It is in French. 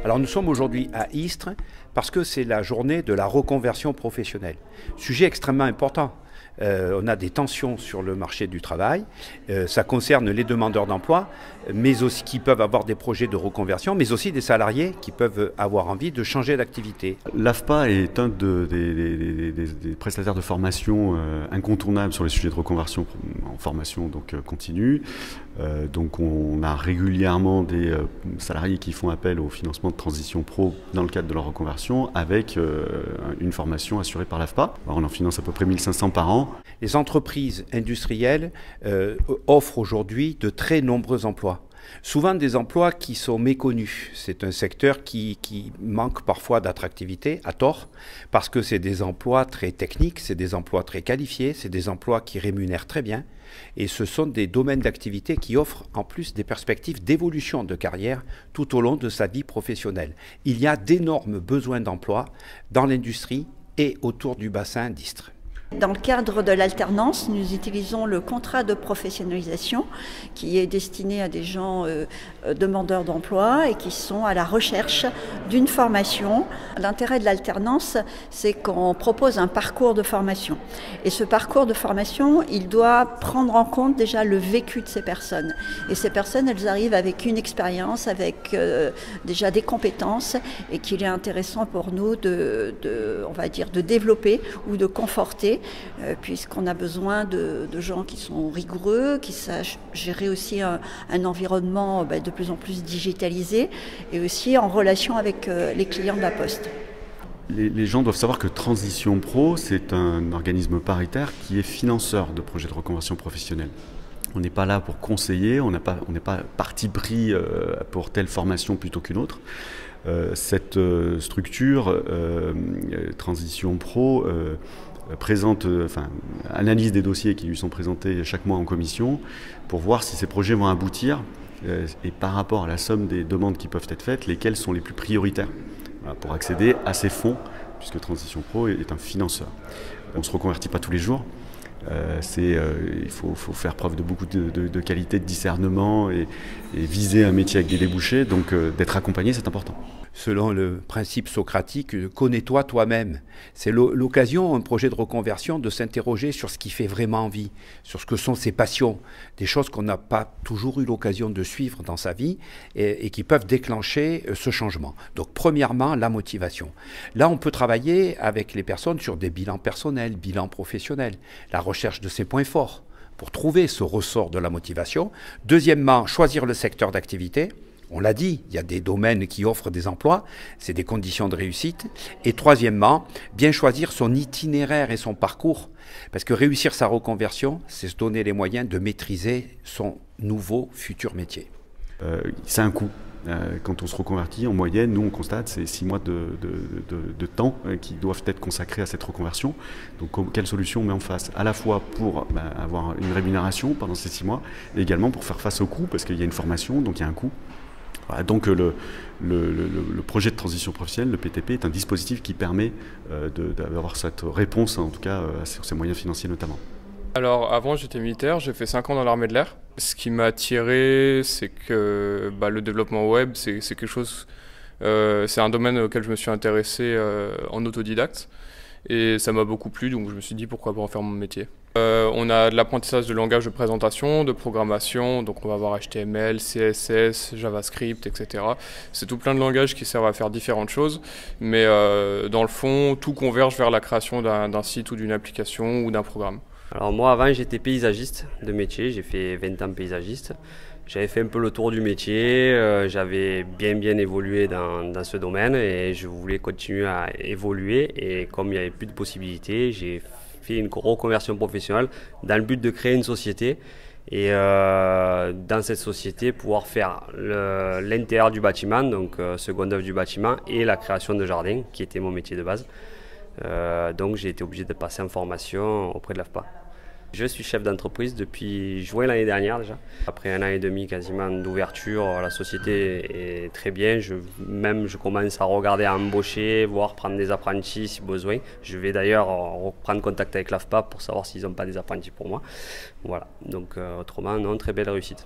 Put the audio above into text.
Alors nous sommes aujourd'hui à Istres parce que c'est la journée de la reconversion professionnelle. Sujet extrêmement important. On a des tensions sur le marché du travail. Ça concerne les demandeurs d'emploi, mais aussi qui peuvent avoir des projets de reconversion, mais aussi des salariés qui peuvent avoir envie de changer d'activité. L'AFPA est un des prestataires de formation incontournables sur les sujets de reconversion en formation continue. Donc on a régulièrement des salariés qui font appel au financement de transition pro dans le cadre de leur reconversion avec une formation assurée par l'AFPA. On en finance à peu près 1500 par an. Les entreprises industrielles offrent aujourd'hui de très nombreux emplois. Souvent des emplois qui sont méconnus. C'est un secteur qui manque parfois d'attractivité, à tort, parce que c'est des emplois très techniques, c'est des emplois très qualifiés, c'est des emplois qui rémunèrent très bien. Et ce sont des domaines d'activité qui offrent en plus des perspectives d'évolution de carrière tout au long de sa vie professionnelle. Il y a d'énormes besoins d'emploi dans l'industrie et autour du bassin d'Istres. Dans le cadre de l'alternance, nous utilisons le contrat de professionnalisation qui est destiné à des gens demandeurs d'emploi et qui sont à la recherche d'une formation. L'intérêt de l'alternance, c'est qu'on propose un parcours de formation. Et ce parcours de formation, il doit prendre en compte déjà le vécu de ces personnes. Et ces personnes, elles arrivent avec une expérience, avec déjà des compétences et qu'il est intéressant pour nous on va dire, de développer ou de conforter. Puisqu'on a besoin de gens qui sont rigoureux, qui sachent gérer aussi un environnement de plus en plus digitalisé et aussi en relation avec les clients de la Poste. Les gens doivent savoir que Transition Pro, c'est un organisme paritaire qui est financeur de projets de reconversion professionnelle. On n'est pas là pour conseiller, on n'est pas parti pris pour telle formation plutôt qu'une autre. Cette structure, Transition Pro, analyse des dossiers qui lui sont présentés chaque mois en commission pour voir si ces projets vont aboutir et par rapport à la somme des demandes qui peuvent être faites, lesquelles sont les plus prioritaires pour accéder à ces fonds, puisque Transition Pro est un financeur. On ne se reconvertit pas tous les jours. Il faut faire preuve de beaucoup de qualité, de discernement et viser un métier avec des débouchés. Donc d'être accompagné, c'est important. Selon le principe socratique, connais-toi toi-même. C'est l'occasion, un projet de reconversion, de s'interroger sur ce qui fait vraiment envie, sur ce que sont ses passions, des choses qu'on n'a pas toujours eu l'occasion de suivre dans sa vie et qui peuvent déclencher ce changement. Donc premièrement, la motivation. Là, on peut travailler avec les personnes sur des bilans personnels, bilans professionnels, la recherche de ses points forts pour trouver ce ressort de la motivation. Deuxièmement, choisir le secteur d'activité. On l'a dit, il y a des domaines qui offrent des emplois, c'est des conditions de réussite. Et troisièmement, bien choisir son itinéraire et son parcours. Parce que réussir sa reconversion, c'est se donner les moyens de maîtriser son nouveau futur métier. C'est un coût. Quand on se reconvertit, en moyenne, nous on constate, c'est 6 mois de temps qui doivent être consacrés à cette reconversion. Donc quelle solution on met en face? À la fois pour avoir une rémunération pendant ces 6 mois, et également pour faire face au coût, parce qu'il y a une formation, donc il y a un coût. Voilà, donc le projet de transition professionnelle, le PTP, est un dispositif qui permet d'avoir cette réponse, en tout cas sur ces moyens financiers notamment. Alors avant j'étais militaire, j'ai fait 5 ans dans l'armée de l'air. Ce qui m'a attiré, c'est que le développement web, c'est quelque chose, c'est un domaine auquel je me suis intéressé en autodidacte. Et ça m'a beaucoup plu, donc je me suis dit pourquoi pas en faire mon métier. On a de l'apprentissage de langage de présentation, de programmation, donc on va avoir HTML, CSS, JavaScript, etc. C'est tout plein de langages qui servent à faire différentes choses, mais dans le fond, tout converge vers la création d'un site ou d'une application ou d'un programme. Alors moi avant j'étais paysagiste de métier, j'ai fait 20 ans paysagiste. J'avais fait un peu le tour du métier, j'avais bien évolué dans ce domaine et je voulais continuer à évoluer et comme il n'y avait plus de possibilités, j'ai fait une reconversion professionnelle dans le but de créer une société et dans cette société pouvoir faire l'intérieur du bâtiment, donc seconde œuvre du bâtiment et la création de jardins qui était mon métier de base. Donc j'ai été obligé de passer en formation auprès de l'AFPA. Je suis chef d'entreprise depuis juin l'année dernière déjà. Après 1 an et demi quasiment d'ouverture, la société est très bien. Je commence à regarder à embaucher, voire prendre des apprentis si besoin. Je vais d'ailleurs reprendre contact avec l'AFPA pour savoir s'ils n'ont pas des apprentis pour moi. Voilà, donc autrement, non, très belle réussite.